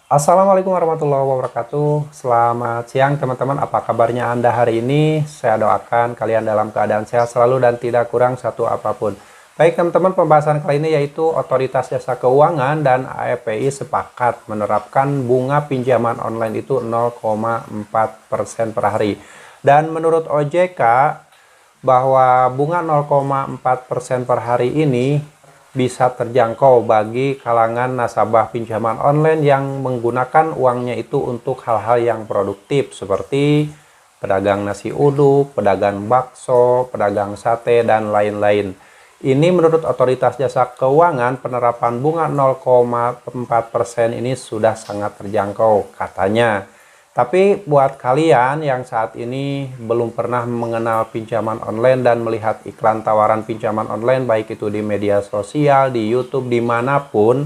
Assalamualaikum warahmatullahi wabarakatuh. Selamat siang teman-teman. Apa kabarnya Anda hari ini? Saya doakan kalian dalam keadaan sehat selalu dan tidak kurang satu apapun. Baik teman-teman, pembahasan kali ini yaitu Otoritas Jasa Keuangan dan AEPI sepakat menerapkan bunga pinjaman online itu 0,4% per hari. Dan menurut OJK bahwa bunga 0,4% per hari ini bisa terjangkau bagi kalangan nasabah pinjaman online yang menggunakan uangnya itu untuk hal-hal yang produktif seperti pedagang nasi uduk, pedagang bakso, pedagang sate, dan lain-lain. Ini menurut Otoritas Jasa Keuangan, penerapan bunga 0,4% ini sudah sangat terjangkau katanya. Tapi buat kalian yang saat ini belum pernah mengenal pinjaman online dan melihat iklan tawaran pinjaman online, baik itu di media sosial, di YouTube, dimanapun,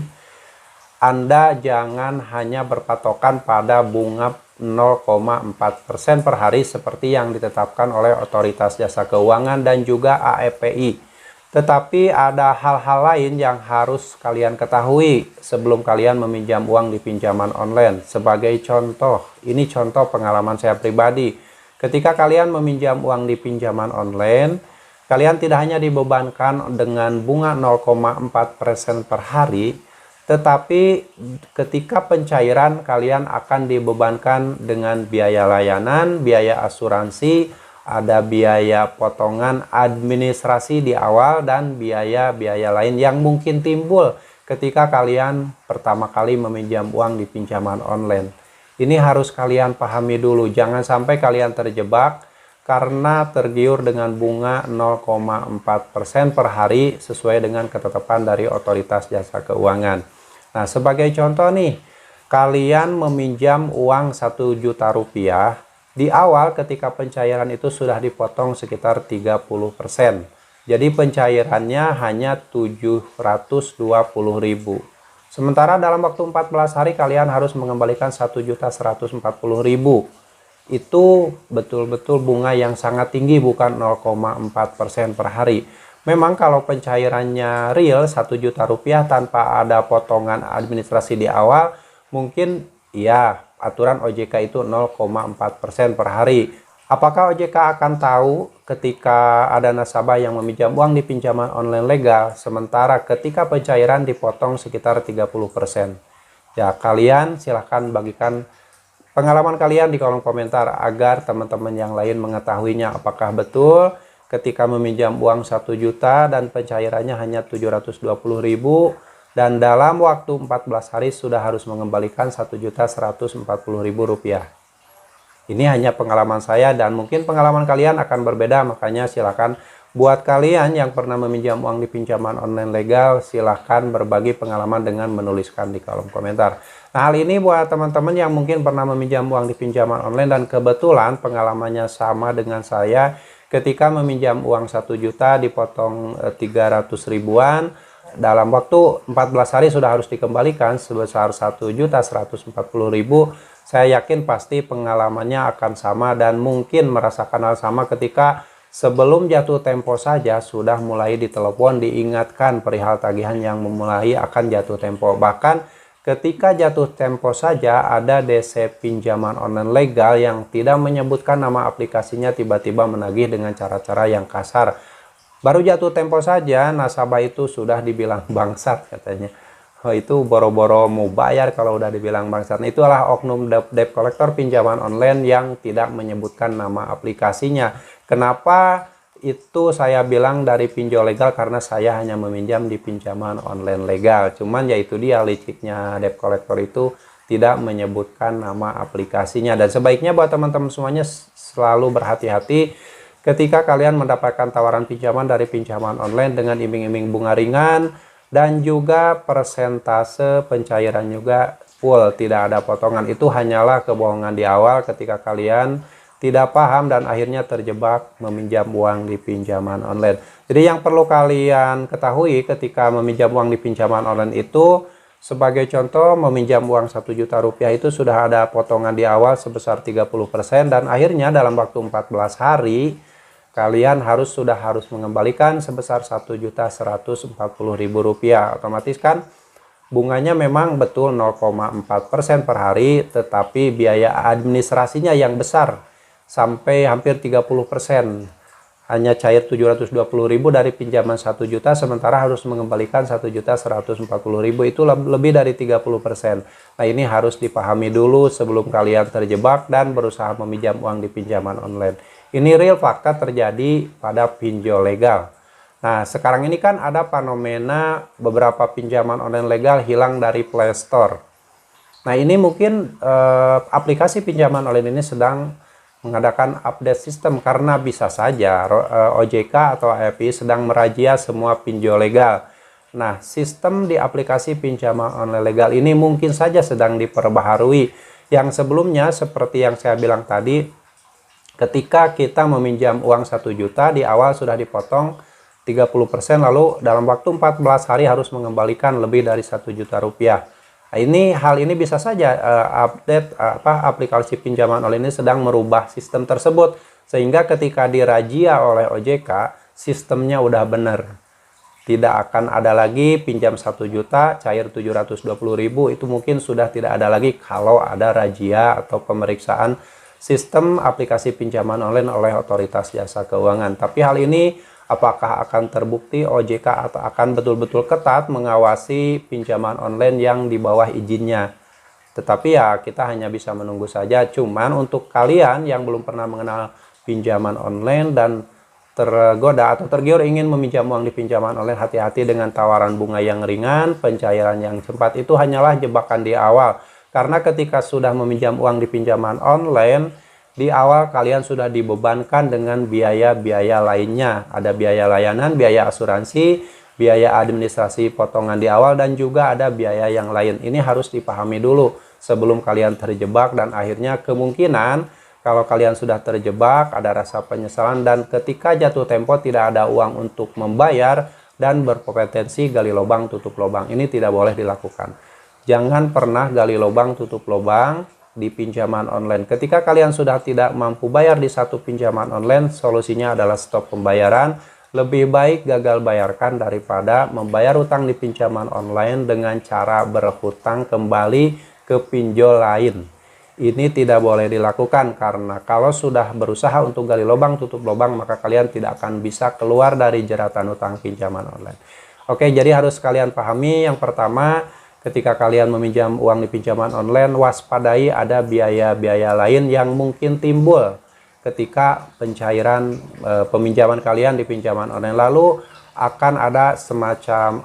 Anda jangan hanya berpatokan pada bunga 0,4% per hari seperti yang ditetapkan oleh Otoritas Jasa Keuangan dan juga AEPI. Tetapi ada hal-hal lain yang harus kalian ketahui sebelum kalian meminjam uang di pinjaman online. Sebagai contoh, ini contoh pengalaman saya pribadi. Ketika kalian meminjam uang di pinjaman online, kalian tidak hanya dibebankan dengan bunga 0,4% per hari, tetapi ketika pencairan kalian akan dibebankan dengan biaya layanan, biaya asuransi, ada biaya potongan administrasi di awal, dan biaya-biaya lain yang mungkin timbul ketika kalian pertama kali meminjam uang di pinjaman online. Ini harus kalian pahami dulu, jangan sampai kalian terjebak karena tergiur dengan bunga 0,4% per hari sesuai dengan ketetapan dari Otoritas Jasa Keuangan. Nah, sebagai contoh nih, kalian meminjam uang 1 juta rupiah. Di awal ketika pencairan itu sudah dipotong sekitar 30%. Jadi pencairannya hanya 720.000. Sementara dalam waktu 14 hari kalian harus mengembalikan 1.140.000. Itu betul-betul bunga yang sangat tinggi, bukan 0,4% per hari. Memang kalau pencairannya real 1 juta rupiah tanpa ada potongan administrasi di awal, mungkin ya aturan OJK itu 0,4% per hari. Apakah OJK akan tahu ketika ada nasabah yang meminjam uang di pinjaman online legal, sementara ketika pencairan dipotong sekitar 30%? Ya, kalian silahkan bagikan pengalaman kalian di kolom komentar agar teman-teman yang lain mengetahuinya. Apakah betul ketika meminjam uang 1 juta dan pencairannya hanya 720.000, dan dalam waktu 14 hari sudah harus mengembalikan 1.140.000 rupiah. Ini hanya pengalaman saya dan mungkin pengalaman kalian akan berbeda, makanya silakan buat kalian yang pernah meminjam uang di pinjaman online legal, silahkan berbagi pengalaman dengan menuliskan di kolom komentar. Nah, hal ini buat teman-teman yang mungkin pernah meminjam uang di pinjaman online dan kebetulan pengalamannya sama dengan saya, ketika meminjam uang 1 juta dipotong 300 ribuan, dalam waktu 14 hari sudah harus dikembalikan sebesar 1.140.000. Saya yakin pasti pengalamannya akan sama dan mungkin merasakan hal sama ketika sebelum jatuh tempo saja sudah mulai ditelepon diingatkan perihal tagihan yang memulai akan jatuh tempo. Bahkan ketika jatuh tempo saja ada DC pinjaman online legal yang tidak menyebutkan nama aplikasinya tiba-tiba menagih dengan cara-cara yang kasar. Baru jatuh tempo saja nasabah itu sudah dibilang bangsat katanya. Oh, itu boro-boro mau bayar kalau udah dibilang bangsat. Nah, itulah oknum debt collector pinjaman online yang tidak menyebutkan nama aplikasinya. Kenapa itu saya bilang dari pinjol legal? Karena saya hanya meminjam di pinjaman online legal. Cuman yaitu dia liciknya debt collector itu tidak menyebutkan nama aplikasinya. Dan sebaiknya buat teman-teman semuanya selalu berhati-hati ketika kalian mendapatkan tawaran pinjaman dari pinjaman online dengan iming-iming bunga ringan dan juga persentase pencairan juga full, tidak ada potongan. Itu hanyalah kebohongan di awal ketika kalian tidak paham dan akhirnya terjebak meminjam uang di pinjaman online. Jadi yang perlu kalian ketahui ketika meminjam uang di pinjaman online itu, sebagai contoh, meminjam uang 1 juta rupiah itu sudah ada potongan di awal sebesar 30% dan akhirnya dalam waktu 14 hari kalian sudah harus mengembalikan sebesar 1.140.000 rupiah. Otomatis kan bunganya memang betul 0,4% per hari, tetapi biaya administrasinya yang besar sampai hampir 30%. Hanya cair 720.000 dari pinjaman 1 juta, sementara harus mengembalikan 1.140.000, itu lebih dari 30%. Nah, ini harus dipahami dulu sebelum kalian terjebak dan berusaha meminjam uang di pinjaman online. Ini real fakta terjadi pada pinjol legal. Nah, sekarang ini kan ada fenomena beberapa pinjaman online legal hilang dari Play Store. Nah, ini mungkin aplikasi pinjaman online ini sedang mengadakan update sistem karena bisa saja OJK atau AFI sedang merazia semua pinjol legal. Nah, sistem di aplikasi pinjaman online legal ini mungkin saja sedang diperbaharui. Yang sebelumnya seperti yang saya bilang tadi, ketika kita meminjam uang 1 juta, di awal sudah dipotong 30%, lalu dalam waktu 14 hari harus mengembalikan lebih dari 1 juta rupiah. Nah, hal ini bisa saja aplikasi pinjaman online ini sedang merubah sistem tersebut, sehingga ketika dirazia oleh OJK, sistemnya udah benar. Tidak akan ada lagi pinjam 1 juta cair 720.000, itu mungkin sudah tidak ada lagi kalau ada razia atau pemeriksaan sistem aplikasi pinjaman online oleh otoritas jasa keuangan. Tapi hal ini apakah akan terbukti OJK atau akan betul-betul ketat mengawasi pinjaman online yang di bawah izinnya? Tetapi ya kita hanya bisa menunggu saja. Cuman untuk kalian yang belum pernah mengenal pinjaman online dan tergoda atau tergiur ingin meminjam uang di pinjaman online, hati-hati dengan tawaran bunga yang ringan, pencairan yang cepat, itu hanyalah jebakan di awal. Karena ketika sudah meminjam uang di pinjaman online, di awal kalian sudah dibebankan dengan biaya-biaya lainnya. Ada biaya layanan, biaya asuransi, biaya administrasi potongan di awal, dan juga ada biaya yang lain. Ini harus dipahami dulu sebelum kalian terjebak, dan akhirnya kemungkinan kalau kalian sudah terjebak ada rasa penyesalan, dan ketika jatuh tempo tidak ada uang untuk membayar dan berpotensi gali lubang tutup lubang. Ini tidak boleh dilakukan. Jangan pernah gali lubang tutup lubang di pinjaman online. Ketika kalian sudah tidak mampu bayar di satu pinjaman online, solusinya adalah stop pembayaran. Lebih baik gagal bayarkan daripada membayar utang di pinjaman online dengan cara berhutang kembali ke pinjol lain. Ini tidak boleh dilakukan, karena kalau sudah berusaha untuk gali lubang tutup lubang, maka kalian tidak akan bisa keluar dari jeratan utang pinjaman online. Oke, jadi harus kalian pahami. Yang pertama, ketika kalian meminjam uang di pinjaman online, waspadai ada biaya-biaya lain yang mungkin timbul ketika pencairan peminjaman kalian di pinjaman online. Lalu akan ada semacam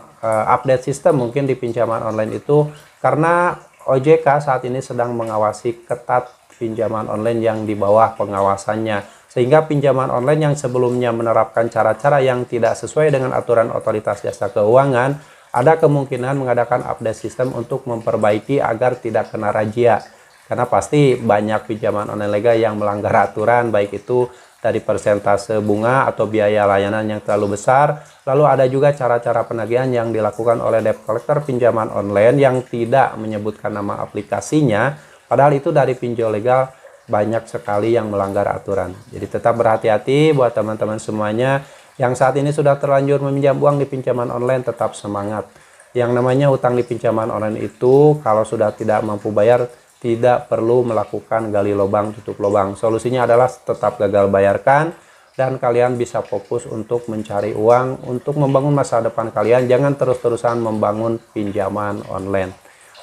update sistem mungkin di pinjaman online itu, karena OJK saat ini sedang mengawasi ketat pinjaman online yang di bawah pengawasannya. Sehingga pinjaman online yang sebelumnya menerapkan cara-cara yang tidak sesuai dengan aturan otoritas jasa keuangan, ada kemungkinan mengadakan update sistem untuk memperbaiki agar tidak kena razia. Karena pasti banyak pinjaman online legal yang melanggar aturan, baik itu dari persentase bunga atau biaya layanan yang terlalu besar. Lalu ada juga cara-cara penagihan yang dilakukan oleh debt collector pinjaman online yang tidak menyebutkan nama aplikasinya, padahal itu dari pinjol legal. Banyak sekali yang melanggar aturan. Jadi tetap berhati-hati buat teman-teman semuanya yang saat ini sudah terlanjur meminjam uang di pinjaman online. Tetap semangat. Yang namanya utang di pinjaman online itu kalau sudah tidak mampu bayar, tidak perlu melakukan gali lubang tutup lubang. Solusinya adalah tetap gagal bayarkan, dan kalian bisa fokus untuk mencari uang untuk membangun masa depan kalian. Jangan terus-terusan membangun pinjaman online.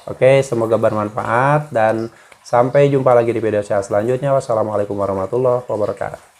Oke, semoga bermanfaat dan sampai jumpa lagi di video saya selanjutnya. Wassalamualaikum warahmatullahi wabarakatuh.